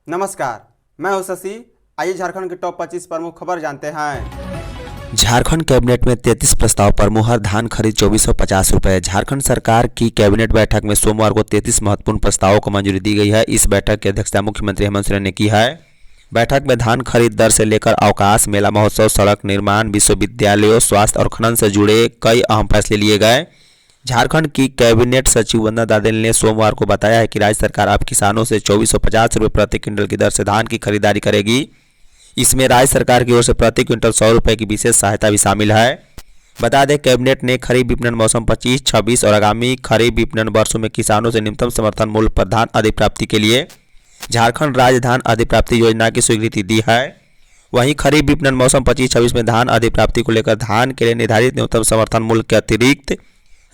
नमस्कार, मैं हूं शशि। आइए झारखंड के टॉप 25 प्रमुख खबर जानते हैं। झारखंड कैबिनेट में 33 प्रस्ताव पर मुहर। धान खरीद 2450 रुपए। झारखंड सरकार की कैबिनेट बैठक में सोमवार को 33 महत्वपूर्ण प्रस्तावों को मंजूरी दी गई है। इस बैठक की अध्यक्षता मुख्यमंत्री हेमंत सोरेन ने की है। बैठक में धान खरीद दर से लेकर अवकाश, मेला महोत्सव, सड़क निर्माण, विश्वविद्यालयों, स्वास्थ्य और खनन से जुड़े कई अहम फैसले लिए गए। झारखंड की कैबिनेट सचिव वंदना दादेल ने सोमवार को बताया है कि राज्य सरकार अब किसानों से 2450 रुपये प्रति क्विंटल की दर से धान की खरीदारी करेगी। इसमें राज्य सरकार की ओर से प्रति क्विंटल 100 रुपये की विशेष सहायता भी शामिल है। बता दें, कैबिनेट ने खरीफ विपणन मौसम 25-26 और आगामी खरीफ विपणन वर्षों में किसानों से न्यूनतम समर्थन मूल्य पर धान अधिप्राप्ति के लिए झारखंड राज्य धान अधिप्राप्ति योजना की स्वीकृति दी है। वहीं खरीफ विपणन मौसम 25-26 में धान अधिप्राप्ति को लेकर धान के लिए निर्धारित न्यूनतम समर्थन मूल्य के अतिरिक्त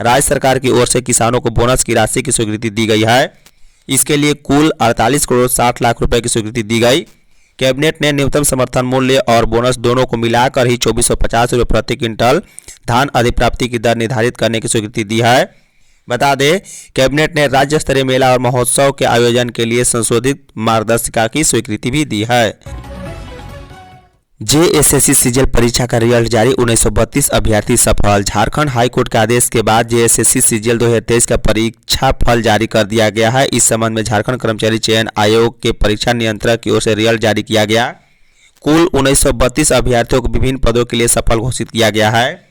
राज्य सरकार की ओर से किसानों को बोनस की राशि की स्वीकृति दी गई है। इसके लिए कुल 48 करोड़ 60 लाख रुपए की स्वीकृति दी गई। कैबिनेट ने न्यूनतम समर्थन मूल्य और बोनस दोनों को मिलाकर ही 2450 रुपये प्रति क्विंटल धान अधिप्राप्ति की दर निर्धारित करने की स्वीकृति दी है। बता दें, कैबिनेट ने राज्य स्तरीय मेला और महोत्सव के आयोजन के लिए संशोधित मार्गदर्शिका की स्वीकृति भी दी है। जेएसएससी सीजीएल परीक्षा का रिजल्ट जारी। 1932 अभ्यर्थी सफल। झारखंड हाईकोर्ट के आदेश के बाद जेएसएससी सीजीएल 2023 का परीक्षा फल जारी कर दिया गया है। इस संबंध में झारखंड कर्मचारी चयन आयोग के परीक्षा नियंत्रक की ओर से रिजल्ट जारी किया गया। कुल 1932 अभ्यर्थियों को विभिन्न पदों के लिए सफल घोषित किया गया है।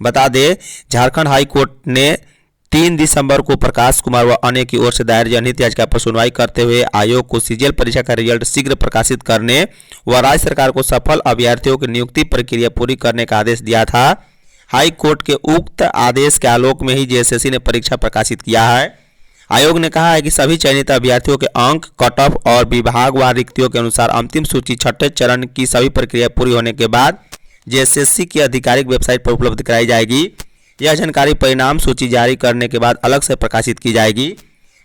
बता दें, झारखंड हाईकोर्ट ने 3 दिसंबर को प्रकाश कुमार व अन्य की ओर से दायर जनहित याचिका पर सुनवाई करते हुए आयोग को सीजीएल परीक्षा का रिजल्ट शीघ्र प्रकाशित करने व राज्य सरकार को सफल अभ्यर्थियों की नियुक्ति प्रक्रिया पूरी करने का आदेश दिया था। हाई कोर्ट के उक्त आदेश के आलोक में ही जेएसएससी ने परीक्षा प्रकाशित किया है। आयोग ने कहा है कि सभी चयनित अभ्यर्थियों के अंक, कट ऑफ और विभागवार रिक्तियों के अनुसार अंतिम सूची छठे चरण की सभी प्रक्रिया पूरी होने के बाद जेएसएससी की आधिकारिक वेबसाइट पर उपलब्ध कराई जाएगी। यह जानकारी परिणाम सूची जारी करने के बाद अलग से प्रकाशित की जाएगी।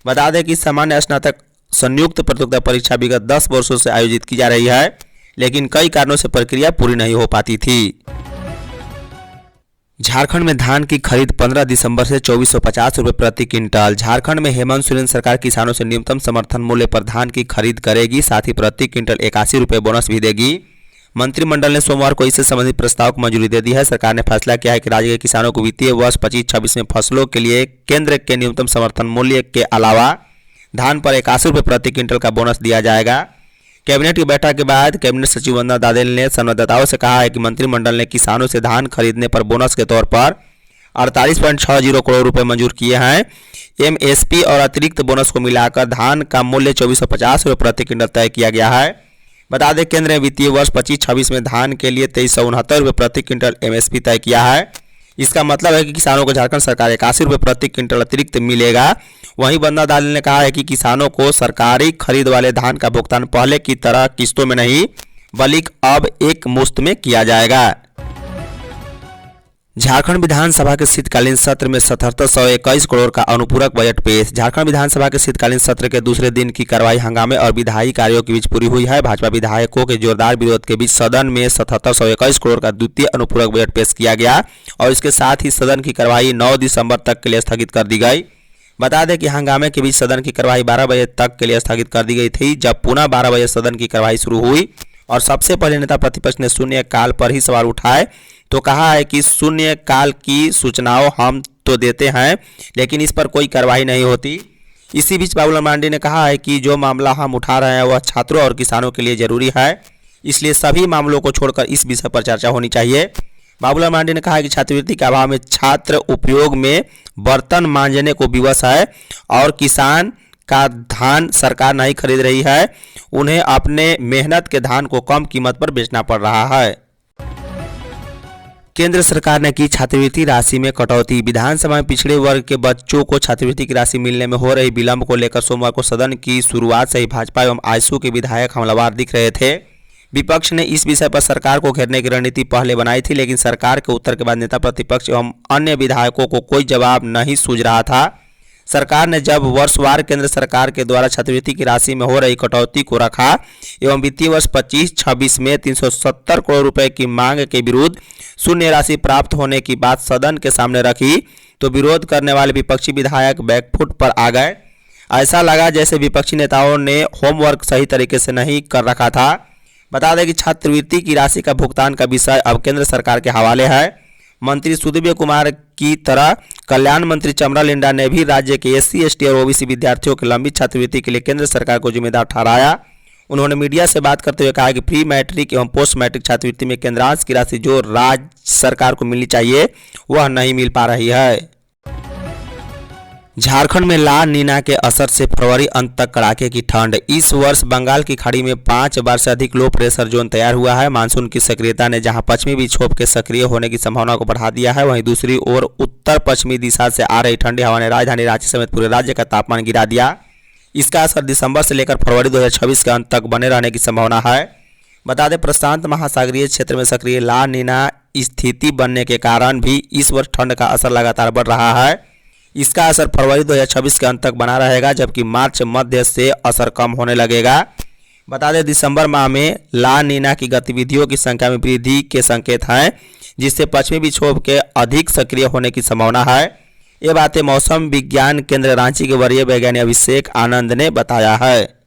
बता दें कि सामान्य स्नातक संयुक्त प्रतियोगिता परीक्षा विगत 10 वर्षों से आयोजित की जा रही है, लेकिन कई कारणों से प्रक्रिया पूरी नहीं हो पाती थी। झारखंड में धान की खरीद 15 दिसंबर से 2450 रुपये प्रति क्विंटल। झारखंड में हेमंत सोरेन सरकार किसानों से न्यूनतम समर्थन मूल्य पर धान की खरीद करेगी, साथ ही प्रति क्विंटल 81 रुपये बोनस भी देगी। मंत्रिमंडल ने सोमवार को इससे संबंधित प्रस्ताव को मंजूरी दे दी है। सरकार ने फैसला किया है कि राज्य के किसानों को वित्तीय वर्ष 25-26 में फसलों के लिए केंद्र के न्यूनतम समर्थन मूल्य के अलावा धान पर 81 रुपये प्रति क्विंटल का बोनस दिया जाएगा। कैबिनेट की बैठक के बाद कैबिनेट सचिव वंदना दादेल ने संवाददाताओं से कहा है कि मंत्रिमंडल ने किसानों से धान खरीदने पर बोनस के तौर पर 48.60 करोड़ रुपए मंजूर किए हैं। एमएसपी और अतिरिक्त बोनस को मिलाकर धान का मूल्य 2450 रुपये प्रति क्विंटल तय किया गया है। बता दें, केंद्र ने वित्तीय वर्ष 25-26 में धान के लिए 2369 रुपये प्रति क्विंटल एमएसपी तय किया है। इसका मतलब है कि किसानों को झारखंड सरकार 81 रुपये प्रति क्विंटल अतिरिक्त मिलेगा। वहीं वंदना दादेल ने कहा है कि किसानों को सरकारी खरीद वाले धान का भुगतान पहले की तरह किस्तों में नहीं बल्कि अब एक मुश्त में किया जाएगा। झारखंड विधानसभा के शीतकालीन सत्र में 7721 करोड़ का अनुपूरक बजट पेश। झारखंड विधानसभा के शीतकालीन सत्र के दूसरे दिन की कार्रवाई हंगामे और विधायी कार्यों के बीच पूरी हुई है। भाजपा विधायकों के जोरदार विरोध के बीच सदन में 7721 करोड़ का द्वितीय अनुपूरक बजट पेश किया गया और इसके साथ ही सदन की कार्रवाई 9 दिसंबर तक के लिए स्थगित कर दी गई। बता दें कि हंगामे के बीच सदन की कार्रवाई 12 बजे तक के लिए स्थगित कर दी गई थी, जब पुनः 12 बजे सदन की कार्रवाई शुरू हुई और सबसे पहले नेता प्रतिपक्ष ने शून्य काल पर ही सवाल उठाए तो कहा है कि शून्य काल की सूचनाओं हम तो देते हैं, लेकिन इस पर कोई कार्रवाई नहीं होती। इसी बीच बाबूलाल मरांडी ने कहा है कि जो मामला हम उठा रहे हैं वह छात्रों और किसानों के लिए जरूरी है, इसलिए सभी मामलों को छोड़कर इस विषय पर चर्चा होनी चाहिए। बाबूलाल मरांडी ने कहा है कि छात्रवृत्ति के अभाव में छात्र उपयोग में बर्तन मांजने को विवश है और किसान का धान सरकार नहीं खरीद रही है, उन्हें अपने मेहनत के धान को कम कीमत पर बेचना पड़ रहा है। केंद्र सरकार ने की छात्रवृत्ति राशि में कटौती। विधानसभा में पिछड़े वर्ग के बच्चों को छात्रवृत्ति की राशि मिलने में हो रही विलंब को लेकर सोमवार को सदन की शुरुआत से ही भाजपा एवं आजसू के विधायक हमलावर दिख रहे थे। विपक्ष ने इस विषय पर सरकार को घेरने की रणनीति पहले बनाई थी, लेकिन सरकार के उत्तर के बाद नेता प्रतिपक्ष एवं अन्य विधायकों को कोई जवाब नहीं सूझ रहा था। सरकार ने जब वर्षवार केंद्र सरकार के द्वारा छात्रवृत्ति की राशि में हो रही कटौती को रखा एवं वित्तीय वर्ष 25-26 में 370 करोड़ रुपए की मांग के विरुद्ध शून्य राशि प्राप्त होने की बात सदन के सामने रखी तो विरोध करने वाले विपक्षी विधायक बैकफुट पर आ गए। ऐसा लगा जैसे विपक्षी नेताओं ने होमवर्क सही तरीके से नहीं कर रखा था। बता दें कि छात्रवृत्ति की राशि का भुगतान का विषय अब केंद्र सरकार के हवाले है। मंत्री सुदीव्य कुमार की तरह कल्याण मंत्री चमरा लिंडा ने भी राज्य के SC, ST और OBC विद्यार्थियों की लंबित छात्रवृत्ति के लिए केंद्र सरकार को जिम्मेदार ठहराया। उन्होंने मीडिया से बात करते हुए कहा कि प्री मैट्रिक एवं पोस्ट मैट्रिक छात्रवृत्ति में केंद्रांश की राशि जो राज्य सरकार को मिलनी चाहिए वह नहीं मिल पा रही है। झारखंड में ला नीना के असर से फरवरी अंत तक कड़ाके की ठंड। इस वर्ष बंगाल की खाड़ी में 5 बार से अधिक लो प्रेशर जोन तैयार हुआ है। मानसून की सक्रियता ने जहां पश्चिमी विक्षोभ के सक्रिय होने की संभावना को बढ़ा दिया है, वहीं दूसरी ओर उत्तर पश्चिमी दिशा से आ रही ठंडी हवा ने राजधानी रांची समेत पूरे राज्य का तापमान गिरा दिया। इसका असर दिसंबर से लेकर फरवरी 2026 के अंत तक बने रहने की संभावना है। बता दें प्रशांत महासागरीय क्षेत्र में सक्रिय ला नीना स्थिति बनने के कारण भी इस वर्ष ठंड का असर लगातार बढ़ रहा है। इसका असर फरवरी 2026 के अंत तक बना रहेगा, जबकि मार्च मध्य से असर कम होने लगेगा। बता दें दिसंबर माह में ला नीना की गतिविधियों की संख्या में वृद्धि के संकेत हैं, जिससे पश्चिमी विक्षोभ के अधिक सक्रिय होने की संभावना है। ये बातें मौसम विज्ञान केंद्र रांची के वरीय वैज्ञानिक अभिषेक आनंद ने बताया है।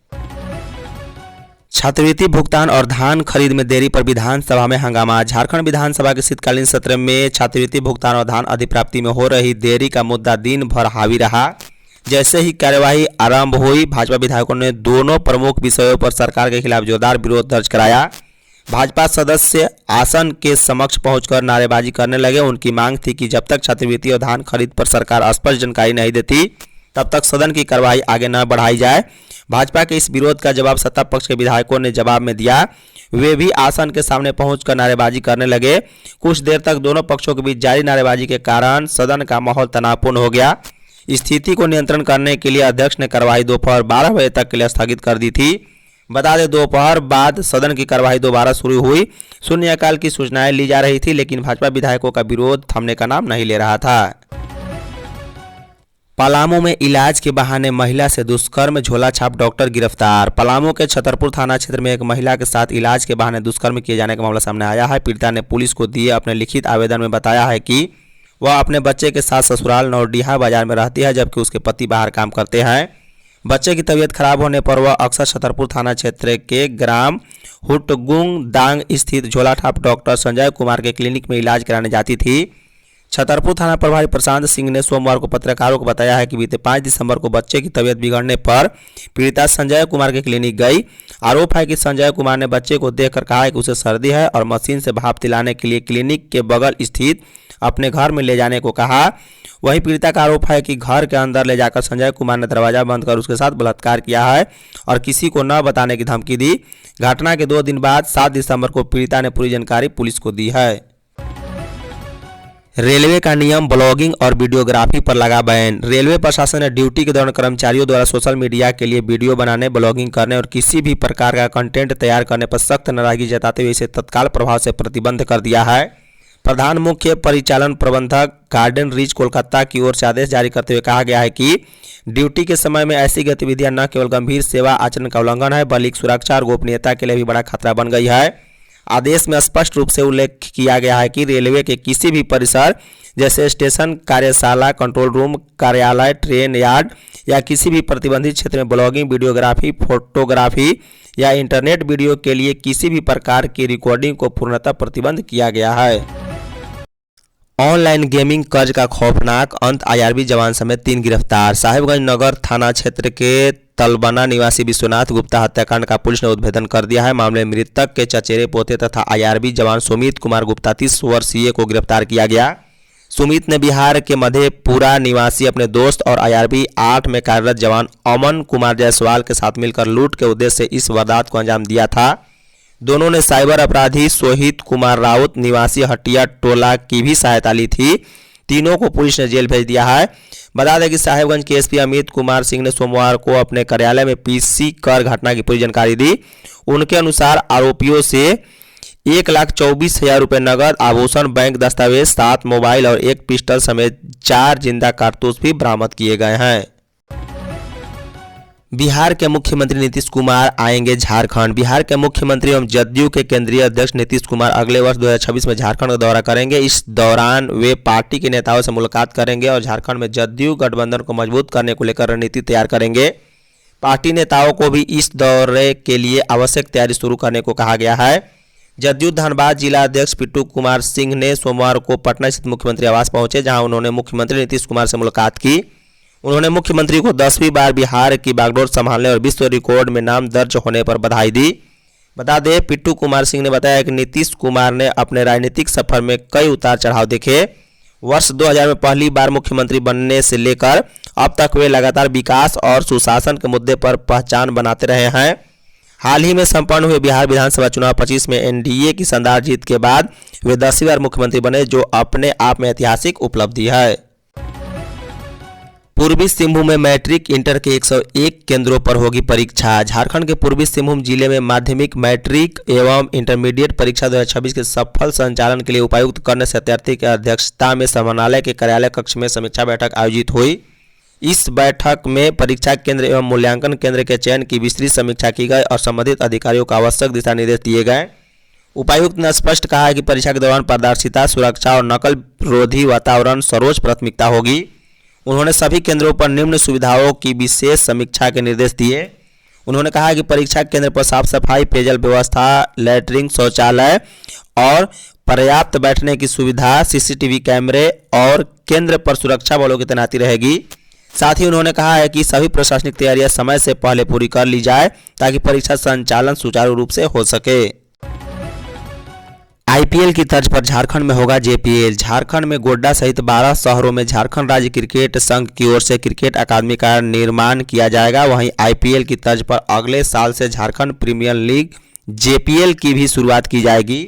छात्रवृत्ति भुगतान और धान खरीद में देरी पर विधानसभा में हंगामा। झारखंड विधानसभा के शीतकालीन सत्र में छात्रवृत्ति भुगतान और धान अधिप्राप्ति में हो रही देरी का मुद्दा दिन भर हावी रहा। जैसे ही कार्यवाही आरंभ हुई, भाजपा विधायकों ने दोनों प्रमुख विषयों पर सरकार के खिलाफ जोरदार विरोध दर्ज कराया। भाजपा सदस्य आसन के समक्ष पहुंचकर नारेबाजी करने लगे। उनकी मांग थी कि जब तक छात्रवृत्ति और धान खरीद पर सरकार स्पष्ट जानकारी नहीं देती तब तक सदन की कार्यवाही आगे न बढ़ाई जाए। भाजपा के इस विरोध का जवाब सत्ता पक्ष के विधायकों ने जवाब में दिया। वे भी आसन के सामने पहुंचकर नारेबाजी करने लगे। कुछ देर तक दोनों पक्षों के बीच जारी नारेबाजी के कारण सदन का माहौल तनावपूर्ण हो गया। स्थिति को नियंत्रण करने के लिए अध्यक्ष ने कार्यवाही दोपहर 12 बजे तक के लिए स्थगित कर दी थी। बता दें दोपहर बाद सदन की कार्यवाही दोबारा शुरू हुई। शून्यकाल की सूचनाएं ली जा रही थी, लेकिन भाजपा विधायकों का विरोध थमने का नाम नहीं ले रहा था। पलामू में इलाज के बहाने महिला से दुष्कर्म, झोला छाप डॉक्टर गिरफ्तार। पलामू के छतरपुर थाना क्षेत्र में एक महिला के साथ इलाज के बहाने दुष्कर्म किए जाने का मामला सामने आया है। पीड़िता ने पुलिस को दिए अपने लिखित आवेदन में बताया है कि वह अपने बच्चे के साथ ससुराल नौडीहा बाजार में रहती है, जबकि उसके पति बाहर काम करते हैं। बच्चे की तबीयत खराब होने पर वह अक्सर छतरपुर थाना क्षेत्र के ग्राम हुटगुंग दांग स्थित झोला छाप डॉक्टर संजय कुमार के क्लिनिक में इलाज कराने जाती थी। छतरपुर थाना प्रभारी प्रशांत सिंह ने सोमवार को पत्रकारों को बताया है कि बीते 5 दिसंबर को बच्चे की तबीयत बिगड़ने पर पीड़िता संजय कुमार के क्लिनिक गई। आरोप है कि संजय कुमार ने बच्चे को देखकर कहा कि उसे सर्दी है और मशीन से भाप दिलाने के लिए क्लिनिक के बगल स्थित अपने घर में ले जाने को कहा। वहीं पीड़िता का आरोप है कि घर के अंदर ले जाकर संजय कुमार ने दरवाजा बंद कर उसके साथ बलात्कार किया है और किसी को न बताने की धमकी दी। घटना के 2 दिन बाद 7 दिसंबर को पीड़िता ने पूरी जानकारी पुलिस को दी है। रेलवे का नियम ब्लॉगिंग और वीडियोग्राफी पर लगा बैन। रेलवे प्रशासन ने ड्यूटी के दौरान कर्मचारियों द्वारा सोशल मीडिया के लिए वीडियो बनाने, ब्लॉगिंग करने और किसी भी प्रकार का कंटेंट तैयार करने पर सख्त नाराजगी जताते हुए इसे तत्काल प्रभाव से प्रतिबंध कर दिया है। प्रधान मुख्य परिचालन प्रबंधक गार्डन रीच कोलकाता की ओर से आदेश जारी करते हुए कहा गया है कि ड्यूटी के समय में ऐसी गतिविधियां न केवल गंभीर सेवा आचरण का उल्लंघन है, बल्कि सुरक्षा और गोपनीयता के लिए भी बड़ा खतरा बन गई है। आदेश में स्पष्ट रूप से उल्लेख किया गया है कि रेलवे के किसी भी परिसर जैसे स्टेशन, कार्यशाला, कंट्रोल रूम, कार्यालय, ट्रेन यार्ड या किसी भी प्रतिबंधित क्षेत्र में ब्लॉगिंग, वीडियोग्राफी, फोटोग्राफी या इंटरनेट वीडियो के लिए किसी भी प्रकार की रिकॉर्डिंग को पूर्णतः प्रतिबंध किया गया है। ऑनलाइन गेमिंग कर्ज का खौफनाक अंत, IRB जवान समेत 3 गिरफ्तार। साहिबगंज नगर थाना क्षेत्र के तलबना निवासी विश्वनाथ गुप्ता हत्याकांड का पुलिस ने उद्भेदन कर दिया है। मामले में मृतक के चचेरे पोते तथा IRB जवान सुमित कुमार गुप्ता 30 वर्षीय को गिरफ्तार किया गया। सुमित ने बिहार के मधेपुरा निवासी अपने दोस्त और IRB 8 में कार्यरत जवान अमन कुमार जायसवाल के साथ मिलकर लूट के उद्देश्य से इस वारदात को अंजाम दिया था। दोनों ने साइबर अपराधी सोहित कुमार राउत निवासी हटिया टोला की भी सहायता ली थी। तीनों को पुलिस ने जेल भेज दिया है। बता दें कि साहिबगंज के SP अमित कुमार सिंह ने सोमवार को अपने कार्यालय में PC कर घटना की पूरी जानकारी दी। उनके अनुसार आरोपियों से 1,24,000 रुपये नगद, आभूषण, बैंक दस्तावेज, 7 मोबाइल और 1 पिस्टल समेत 4 जिंदा कारतूस भी बरामद किए गए हैं। बिहार के मुख्यमंत्री नीतीश कुमार आएंगे झारखंड। बिहार के मुख्यमंत्री एवं जदयू के केंद्रीय अध्यक्ष नीतीश कुमार अगले वर्ष 2026 में झारखंड का दौरा करेंगे। इस दौरान वे पार्टी के नेताओं से मुलाकात करेंगे और झारखंड में जदयू गठबंधन को मजबूत करने को लेकर रणनीति तैयार करेंगे। पार्टी नेताओं को भी इस दौरे के लिए आवश्यक तैयारी शुरू करने को कहा गया है। जदयू धनबाद जिला अध्यक्ष पिट्टू कुमार सिंह ने सोमवार को पटना स्थित मुख्यमंत्री आवास पहुंचे, जहां उन्होंने मुख्यमंत्री नीतीश कुमार से मुलाकात की। उन्होंने मुख्यमंत्री को 10वीं बार बिहार की बागडोर संभालने और विश्व रिकॉर्ड में नाम दर्ज होने पर बधाई दी। बता दें, पिट्टू कुमार सिंह ने बताया कि नीतीश कुमार ने अपने राजनीतिक सफर में कई उतार चढ़ाव देखे। वर्ष 2000 में पहली बार मुख्यमंत्री बनने से लेकर अब तक वे लगातार विकास और सुशासन के मुद्दे पर पहचान बनाते रहे हैं। हाल ही में संपन्न हुए बिहार विधानसभा चुनाव 25 में एनडीए की शानदार जीत के बाद वे 10वीं बार मुख्यमंत्री बने, जो अपने आप में ऐतिहासिक उपलब्धि है। पूर्वी सिंहभूम में मैट्रिक इंटर के 101 केंद्रों पर होगी परीक्षा। झारखंड के पूर्वी सिंहभूम जिले में माध्यमिक, मैट्रिक एवं इंटरमीडिएट परीक्षा 2026 के सफल संचालन के लिए उपायुक्त कर्ण सत्यार्थी की अध्यक्षता में समाहरणालय के कार्यालय कक्ष में समीक्षा बैठक आयोजित हुई। इस बैठक में परीक्षा केंद्र एवं मूल्यांकन केंद्र के चयन की विस्तृत समीक्षा की गई और संबंधित अधिकारियों को आवश्यक दिशा निर्देश दिए गए। उपायुक्त ने स्पष्ट कहा है कि परीक्षा के दौरान पारदर्शिता, सुरक्षा और नकल विरोधी वातावरण सर्वोच्च प्राथमिकता होगी। उन्होंने सभी केंद्रों पर निम्न सुविधाओं की विशेष समीक्षा के निर्देश दिए। उन्होंने कहा कि परीक्षा केंद्र पर साफ सफाई, पेयजल व्यवस्था, लैट्रिन, शौचालय और पर्याप्त बैठने की सुविधा, सीसीटीवी कैमरे और केंद्र पर सुरक्षा बलों की तैनाती रहेगी। साथ ही उन्होंने कहा है कि सभी प्रशासनिक तैयारियां समय से पहले पूरी कर ली जाए ताकि परीक्षा संचालन सुचारू रूप से हो सके। आईपीएल की तर्ज पर झारखंड में होगा जेपीएल। झारखंड में गोड्डा सहित 12 शहरों में झारखंड राज्य क्रिकेट संघ की ओर से क्रिकेट अकादमी का निर्माण किया जाएगा। वहीं आईपीएल की तर्ज पर अगले साल से झारखंड प्रीमियर लीग जेपीएल की भी शुरुआत की जाएगी।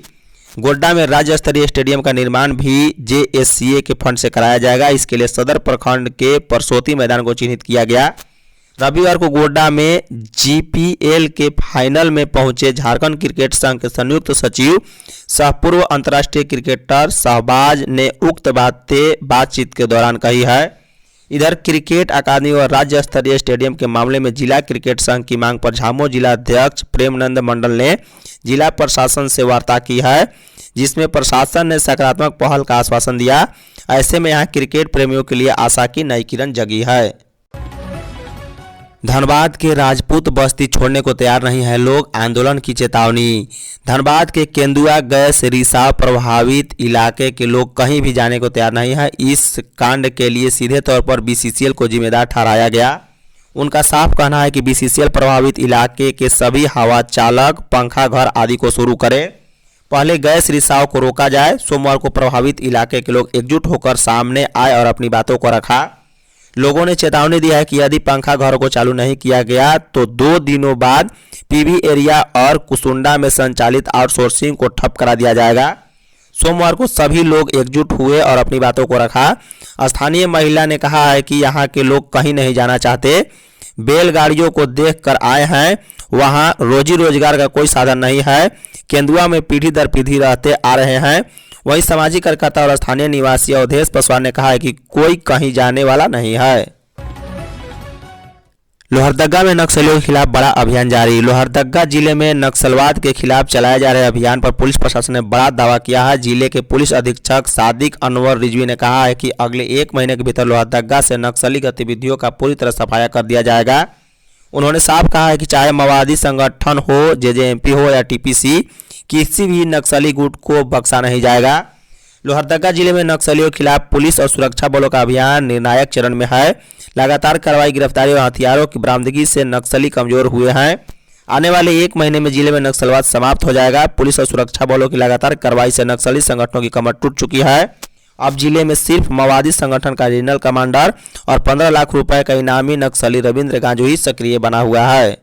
गोड्डा में राज्य स्तरीय स्टेडियम का निर्माण भी जेएससीए के फंड से कराया जाएगा। इसके लिए सदर प्रखंड के परसोती मैदान को चिन्हित किया गया। रविवार को गोड्डा में जीपीएल के फाइनल में पहुंचे झारखंड क्रिकेट संघ के संयुक्त सचिव सह पूर्व अंतर्राष्ट्रीय क्रिकेटर शहबाज ने उक्त बातचीत के दौरान कही है। इधर क्रिकेट अकादमी और राज्य स्तरीय स्टेडियम के मामले में जिला क्रिकेट संघ की मांग पर झामो जिला अध्यक्ष प्रेमनंद मंडल ने जिला प्रशासन से वार्ता की है, जिसमें प्रशासन ने सकारात्मक पहल का आश्वासन दिया। ऐसे में यहां क्रिकेट प्रेमियों के लिए आशा की नई किरण जगी है। धनबाद के राजपूत बस्ती छोड़ने को तैयार नहीं है लोग, आंदोलन की चेतावनी। धनबाद के केंदुआ गैस रिसाव प्रभावित इलाके के लोग कहीं भी जाने को तैयार नहीं है। इस कांड के लिए सीधे तौर पर बीसीसीएल को जिम्मेदार ठहराया गया। उनका साफ कहना है कि बीसीसीएल प्रभावित इलाके के सभी हवा चालक, पंखा घर आदि को शुरू करे। पहले गैस रिसाव को रोका जाए। सोमवार को प्रभावित इलाके के लोग एकजुट होकर सामने आए और अपनी बातों को रखा। लोगों ने चेतावनी दिया है कि यदि पंखा घरों को चालू नहीं किया गया तो 2 दिनों बाद पीवी एरिया और कुसुंडा में संचालित आउटसोर्सिंग को ठप करा दिया जाएगा। सोमवार को सभी लोग एकजुट हुए और अपनी बातों को रखा। स्थानीय महिला ने कहा है कि यहाँ के लोग कहीं नहीं जाना चाहते, बैलगाड़ियों को देखकर आए हैं, वहाँ रोजी रोजगार का कोई साधन नहीं है। केंदुआ में पीढ़ी दर पीढ़ी रहते आ रहे हैं। वहीं सामाजिक कार्यकर्ता और स्थानीय निवासी अवधेश पासवान ने कहा है कि कोई कहीं जाने वाला नहीं है। लोहरदगा में नक्सलियों के खिलाफ बड़ा अभियान जारी। लोहरदगा जिले में नक्सलवाद के खिलाफ चलाए जा रहे अभियान पर पुलिस प्रशासन ने बड़ा दावा किया है। जिले के पुलिस अधीक्षक सादिक अनवर रिजवी ने कहा है कि अगले 1 महीने के भीतर लोहरदगा से नक्सली गतिविधियों का पूरी तरह सफाया कर दिया जाएगा। उन्होंने साफ कहा है कि चाहे माओवादी संगठन हो, जेजेएमपी हो या टीपीसी, किसी भी नक्सली गुट को बख्शा नहीं जाएगा। लोहरदगा जिले में नक्सलियों के खिलाफ पुलिस और सुरक्षा बलों का अभियान निर्णायक चरण में है। लगातार कार्रवाई, गिरफ्तारी और हथियारों की बरामदगी से नक्सली कमजोर हुए हैं। आने वाले 1 महीने में जिले में नक्सलवाद समाप्त हो जाएगा। पुलिस और सुरक्षा बलों की लगातार कार्रवाई से नक्सली संगठनों की कमर टूट चुकी है। अब जिले में सिर्फ माओवादी संगठन का रीजनल कमांडर और 15 लाख रुपए का इनामी नक्सली रविंद्र गांजू ही सक्रिय बना हुआ है।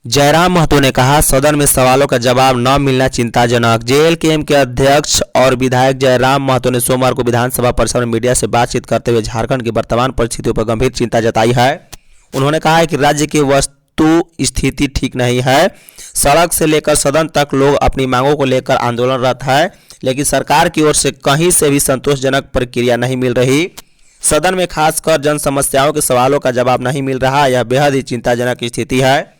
जयराम महतो ने कहा, सदन में सवालों का जवाब न मिलना चिंताजनक। जेएलकेएम के अध्यक्ष और विधायक जयराम महतो ने सोमवार को विधानसभा परिसर में मीडिया से बातचीत करते हुए झारखंड की वर्तमान परिस्थितियों पर गंभीर चिंता जताई है। उन्होंने कहा है कि राज्य की वस्तु स्थिति ठीक नहीं है। सड़क से लेकर सदन तक लोग अपनी मांगों को लेकर आंदोलनरत है, लेकिन सरकार की ओर से कहीं से भी संतोषजनक प्रक्रिया नहीं मिल रही। सदन में खासकर जन समस्याओं के सवालों का जवाब नहीं मिल रहा। यह बेहद ही चिंताजनक स्थिति है।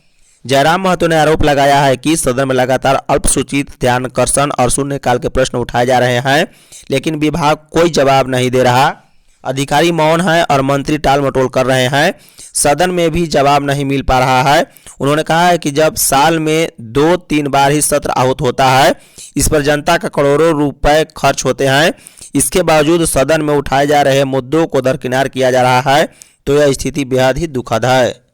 जयराम महतो ने आरोप लगाया है कि सदन में लगातार अल्पसूचित, ध्यानाकर्षण और शून्यकाल के प्रश्न उठाए जा रहे हैं, लेकिन विभाग कोई जवाब नहीं दे रहा। अधिकारी मौन है और मंत्री टाल मटोल कर रहे हैं। सदन में भी जवाब नहीं मिल पा रहा है। उन्होंने कहा है कि जब साल में 2-3 बार ही सत्र आहूत होता है, इस पर जनता का करोड़ों रुपए खर्च होते हैं, इसके बावजूद सदन में उठाए जा रहे मुद्दों को दरकिनार किया जा रहा है, तो यह स्थिति बेहद ही दुखद है।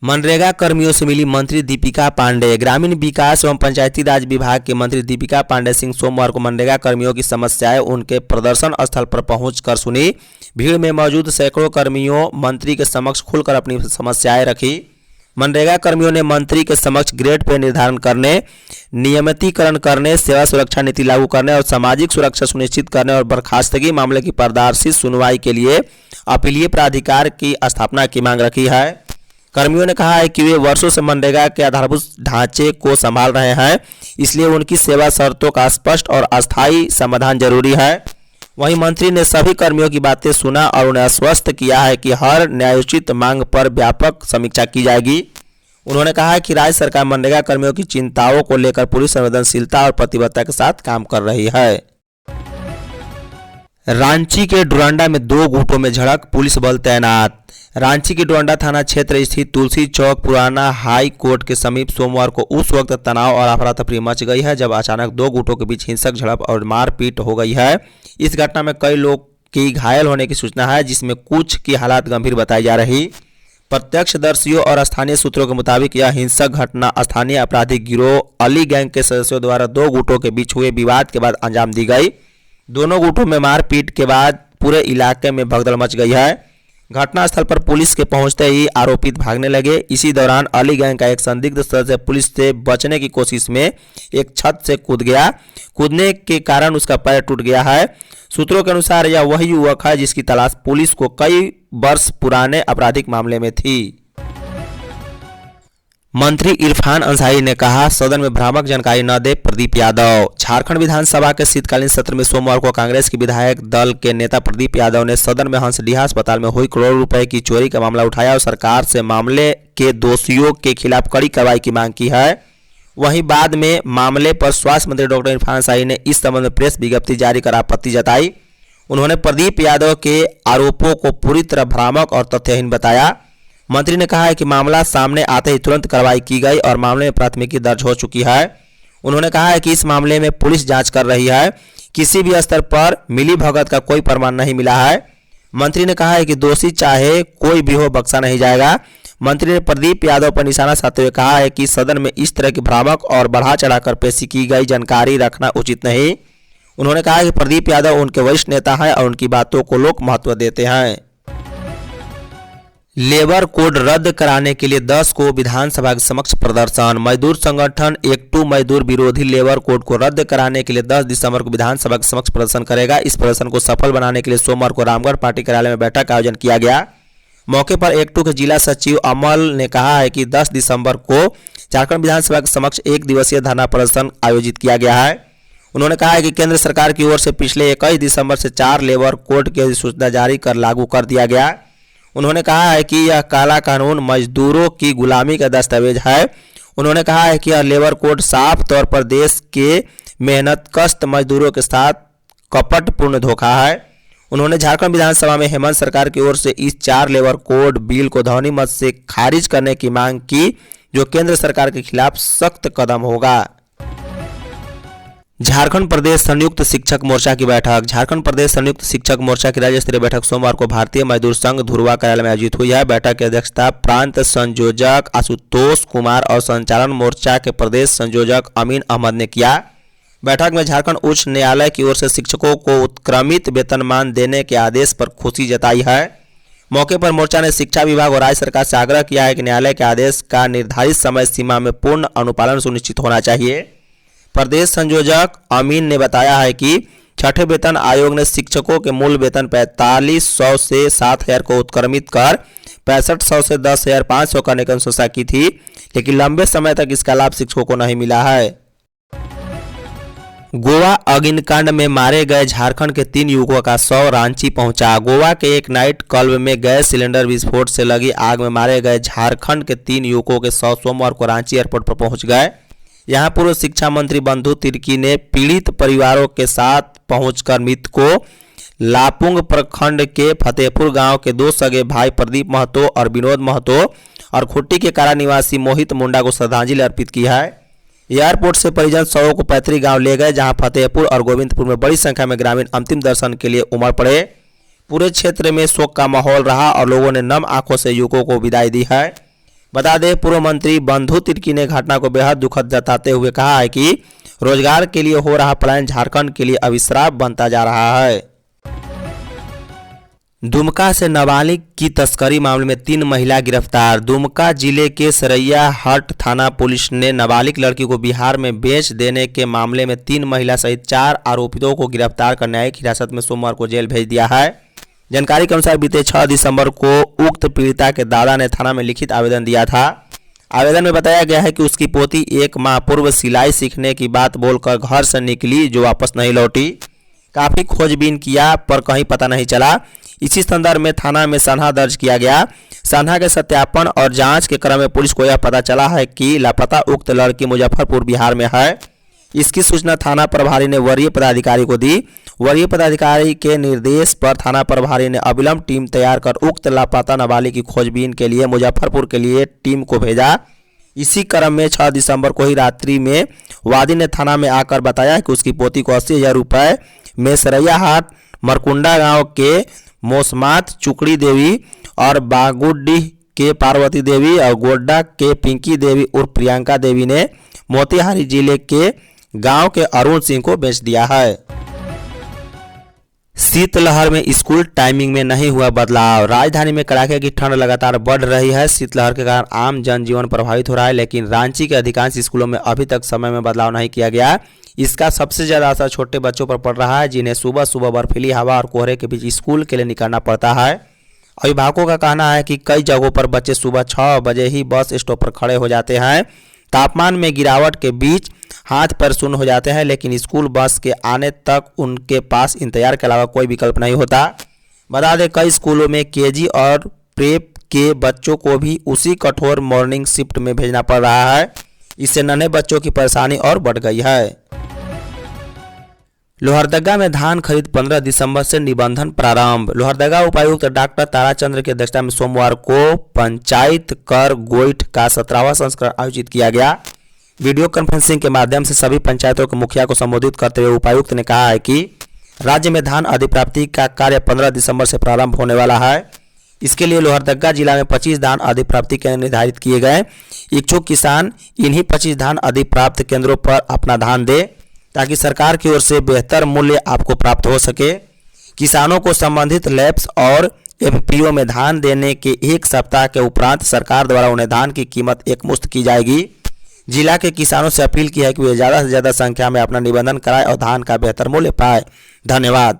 मनरेगा कर्मियों से मिली मंत्री दीपिका पांडे। ग्रामीण विकास एवं पंचायती राज विभाग के मंत्री दीपिका पांडे सिंह सोमवार को मनरेगा कर्मियों की समस्याएं उनके प्रदर्शन स्थल पर पहुंचकर सुनी। भीड़ में मौजूद सैकड़ों कर्मियों मंत्री के समक्ष खुलकर अपनी समस्याएं रखी। मनरेगा कर्मियों ने मंत्री के समक्ष ग्रेड पे निर्धारण करने, नियमितीकरण करने, सेवा सुरक्षा नीति लागू करने और सामाजिक सुरक्षा सुनिश्चित करने और बर्खास्तगी मामले की पारदर्शी सुनवाई के लिए अपीलीय प्राधिकार की स्थापना की मांग रखी है। कर्मियों ने कहा है कि वे वर्षों से मनरेगा के आधारभूत ढांचे को संभाल रहे हैं, इसलिए उनकी सेवा शर्तों का स्पष्ट और अस्थायी समाधान जरूरी है। वहीं मंत्री ने सभी कर्मियों की बातें सुना और उन्हें आश्वस्त किया है कि हर न्यायोचित मांग पर व्यापक समीक्षा की जाएगी। उन्होंने कहा कि राज्य सरकार मनरेगा कर्मियों की चिंताओं को लेकर पूरी संवेदनशीलता और प्रतिबद्धता के साथ काम कर रही है। रांची के डोरंडा में 2 गुटों में झड़प, पुलिस बल तैनात। रांची के डोरंडा थाना क्षेत्र स्थित तुलसी चौक पुराना हाई कोर्ट के समीप सोमवार को उस वक्त तनाव और अफरा तफरी मच गई है जब अचानक 2 गुटों के बीच हिंसक झड़प और मारपीट हो गई है। इस घटना में कई लोग की घायल होने की सूचना है, जिसमें कुछ की हालत गंभीर बताई जा रही। प्रत्यक्षदर्शियों और स्थानीय सूत्रों के मुताबिक यह हिंसक घटना स्थानीय आपराधिक गिरोह अली गैंग के सदस्यों द्वारा 2 गुटों के बीच हुए विवाद के बाद अंजाम दी गई। दोनों गुटों में मारपीट के बाद पूरे इलाके में भगदड़ मच गई है। घटनास्थल पर पुलिस के पहुंचते ही आरोपित भागने लगे। इसी दौरान अली गैंग का एक संदिग्ध सदस्य पुलिस से बचने की कोशिश में एक छत से कूद गया। कूदने के कारण उसका पैर टूट गया है। सूत्रों के अनुसार यह वही युवक है जिसकी तलाश पुलिस को कई वर्ष पुराने आपराधिक मामले में थी। मंत्री इरफान अंसारी ने कहा, सदन में भ्रामक जानकारी न दे प्रदीप यादव। झारखंड विधानसभा के शीतकालीन सत्र में सोमवार को कांग्रेस के विधायक दल के नेता प्रदीप यादव ने सदन में हंसडीहा अस्पताल में हुई करोड़ों रुपए की चोरी का मामला उठाया और सरकार से मामले के दोषियों के खिलाफ कड़ी कार्रवाई की मांग की है। वहीं बाद में मामले पर स्वास्थ्य मंत्री डॉक्टर इरफान अंसारी ने इस संबंध में प्रेस विज्ञप्ति जारी कर आपत्ति जताई। उन्होंने प्रदीप यादव के आरोपों को पूरी तरह भ्रामक और तथ्यहीन बताया। मंत्री ने कहा है कि मामला सामने आते ही तुरंत कार्रवाई की गई और मामले में प्राथमिकी दर्ज हो चुकी है। उन्होंने कहा है कि इस मामले में पुलिस जांच कर रही है, किसी भी स्तर पर मिलीभगत का कोई प्रमाण नहीं मिला है। मंत्री ने कहा है कि दोषी चाहे कोई भी हो बख्शा नहीं जाएगा। मंत्री ने प्रदीप यादव पर निशाना साधते हुए कहा है कि सदन में इस तरह की भ्रामक और बढ़ा चढ़ाकर पेशी की गई जानकारी रखना उचित नहीं। उन्होंने कहा कि प्रदीप यादव उनके वरिष्ठ नेता हैं और उनकी बातों को लोग महत्व देते हैं। लेबर कोड रद्द कराने के लिए 10 को विधानसभा के समक्ष प्रदर्शन। मजदूर संगठन एकटू मजदूर विरोधी लेबर कोड को रद्द कराने के लिए 10 दिसंबर को विधानसभा के समक्ष प्रदर्शन करेगा। इस प्रदर्शन को सफल बनाने के लिए सोमवार को रामगढ़ पार्टी कार्यालय में बैठक का आयोजन किया गया। मौके पर एकटू के जिला सचिव अमल ने कहा है कि 10 दिसंबर को झारखंड विधानसभा के समक्ष 1 दिवसीय धरना प्रदर्शन आयोजित किया गया है। उन्होंने कहा है कि केंद्र सरकार की ओर से पिछले 21 दिसंबर से 4 लेबर कोड की अधिसूचना जारी कर लागू कर दिया गया। उन्होंने कहा है कि यह काला कानून मजदूरों की गुलामी का दस्तावेज है। उन्होंने कहा है कि यह लेबर कोड साफ तौर पर देश के मेहनतकश मजदूरों के साथ कपटपूर्ण धोखा है। उन्होंने झारखंड विधानसभा में हेमंत सरकार की ओर से इस 4 लेबर कोड बिल को ध्वनि मत से खारिज करने की मांग की, जो केंद्र सरकार के खिलाफ सख्त कदम होगा। झारखंड प्रदेश संयुक्त शिक्षक मोर्चा की बैठक। झारखंड प्रदेश संयुक्त शिक्षक मोर्चा की राज्य स्तरीय बैठक सोमवार को भारतीय मजदूर संघ धुरवा कार्यालय में आयोजित हुई है। बैठक की अध्यक्षता प्रांत संयोजक आशुतोष कुमार और संचालन मोर्चा के प्रदेश संयोजक अमीन अहमद ने किया। बैठक में झारखंड उच्च न्यायालय की ओर से शिक्षकों को उत्क्रमित वेतनमान देने के आदेश पर खुशी जताई है। मौके पर मोर्चा ने शिक्षा विभाग और राज्य सरकार से आग्रह किया है कि न्यायालय के आदेश का निर्धारित समय सीमा में पूर्ण अनुपालन सुनिश्चित होना चाहिए। प्रदेश संयोजक अमीन ने बताया है कि छठे वेतन आयोग ने शिक्षकों के मूल वेतन 4500 से 7000 को उत्क्रमित कर 6500 से 10,500 करने की अनुशंसा की थी, लेकिन लंबे समय तक इसका लाभ शिक्षकों को नहीं मिला है। गोवा अग्निकांड में मारे गए झारखंड के 3 युवकों का शव रांची पहुंचा। गोवा के एक नाइट क्लब में गैस सिलेंडर विस्फोट से लगी आग में मारे गए झारखंड के 3 युवकों के शव सोमवार को रांची एयरपोर्ट पर पहुंच गए। यहां पूर्व शिक्षा मंत्री बंधु तिर्की ने पीड़ित परिवारों के साथ पहुंचकर मृतकों लापुंग प्रखंड के फतेहपुर गांव के 2 सगे भाई प्रदीप महतो और विनोद महतो और खुट्टी के कारा निवासी मोहित मुंडा को श्रद्धांजलि अर्पित की है। एयरपोर्ट से परिजन शवों को पैतृक गांव ले गए, जहां फतेहपुर और गोविंदपुर में बड़ी संख्या में ग्रामीण अंतिम दर्शन के लिए उमड़ पड़े। पूरे क्षेत्र में शोक का माहौल रहा और लोगों ने नम आंखों से युवकों को विदाई दी है। बता दें, पूर्व मंत्री बंधु तिर्की ने घटना को बेहद दुखद जताते हुए कहा है कि रोजगार के लिए हो रहा पलायन झारखंड के लिए अभिश्राप बनता जा रहा है। दुमका से नाबालिग की तस्करी मामले में 3 महिला गिरफ्तार। दुमका जिले के सरैयाहाट थाना पुलिस ने नाबालिग लड़की को बिहार में बेच देने के मामले में 3 महिला सहित 4 आरोपितों को गिरफ्तार कर न्यायिक हिरासत में सोमवार को जेल भेज दिया है। जानकारी के अनुसार बीते 6 दिसंबर को उक्त पीड़िता के दादा ने थाना में लिखित आवेदन दिया था। आवेदन में बताया गया है कि उसकी पोती 1 माह पूर्व सिलाई सीखने की बात बोलकर घर से निकली, जो वापस नहीं लौटी। काफ़ी खोजबीन किया पर कहीं पता नहीं चला। इसी संदर्भ में थाना में सनहा दर्ज किया गया। सनहा के सत्यापन और जांच के क्रम में पुलिस को यह पता चला है कि लापता उक्त लड़की मुजफ्फरपुर बिहार में है। इसकी सूचना थाना प्रभारी ने वरीय पदाधिकारी को दी। वरीय पदाधिकारी के निर्देश पर थाना प्रभारी ने अविलंब टीम तैयार कर उक्त लापता नाबालिग की खोजबीन के लिए मुजफ्फरपुर के लिए टीम को भेजा। इसी क्रम में 6 दिसंबर को ही रात्रि में वादी ने थाना में आकर बताया कि उसकी पोती को 80,000 रुपये में सरैयाहाट मरकुंडा गांव के मोसमात चुकड़ी देवी और बागुडीह के पार्वती देवी और गोड्डा के पिंकी देवी उर्फ प्रियंका देवी ने मोतिहारी जिले के गांव के अरुण सिंह को बेच दिया है। शीतलहर में स्कूल टाइमिंग में नहीं हुआ बदलाव। राजधानी में कड़ाके की ठंड लगातार बढ़ रही है। शीतलहर के कारण आम जनजीवन प्रभावित हो रहा है, लेकिन रांची के अधिकांश स्कूलों में अभी तक समय में बदलाव नहीं किया गया। इसका सबसे ज़्यादा असर छोटे बच्चों पर पड़ रहा है, जिन्हें सुबह सुबह बर्फीली हवा और कोहरे के बीच स्कूल के लिए निकलना पड़ता है। अभिभावकों का कहना है कि कई जगहों पर बच्चे सुबह 6 बजे ही बस स्टॉप पर खड़े हो जाते हैं। तापमान में गिरावट के बीच हाथ पैर शून्य हो जाते हैं, लेकिन स्कूल बस के आने तक उनके पास इंतजार के अलावा कोई विकल्प नहीं होता। बता दें, कई स्कूलों में केजी और प्रेप के बच्चों को भी उसी कठोर मॉर्निंग शिफ्ट में भेजना पड़ रहा है। इससे नन्हे बच्चों की परेशानी और बढ़ गई है। लोहरदगा में धान खरीद 15 दिसंबर से निबंधन प्रारंभ। लोहरदगा उपायुक्त डॉक्टर ताराचंद्र की अध्यक्षता में सोमवार को पंचायत कर गोइठ का 17वां संस्करण आयोजित किया गया। वीडियो कॉन्फ्रेंसिंग के माध्यम से सभी पंचायतों के मुखिया को संबोधित करते हुए उपायुक्त ने कहा है कि राज्य में धान अधिप्राप्ति का कार्य 15 दिसंबर से प्रारंभ होने वाला है। इसके लिए लोहरदगा जिला में 25 धान अधिप्राप्ति केंद्र निर्धारित किए गए। इच्छुक किसान इन्हीं 25 धान अधिप्राप्त केंद्रों पर अपना धान दे, ताकि सरकार की ओर से बेहतर मूल्य आपको प्राप्त हो सके। किसानों को संबंधित लैब्स और एफपीओ में धान देने के 1 सप्ताह के उपरांत सरकार द्वारा उन्हें धान की कीमत एकमुश्त की जाएगी। जिला के किसानों से अपील की है कि वे ज़्यादा से ज़्यादा संख्या में अपना निबंधन कराएं और धान का बेहतर मूल्य पाएं। धन्यवाद।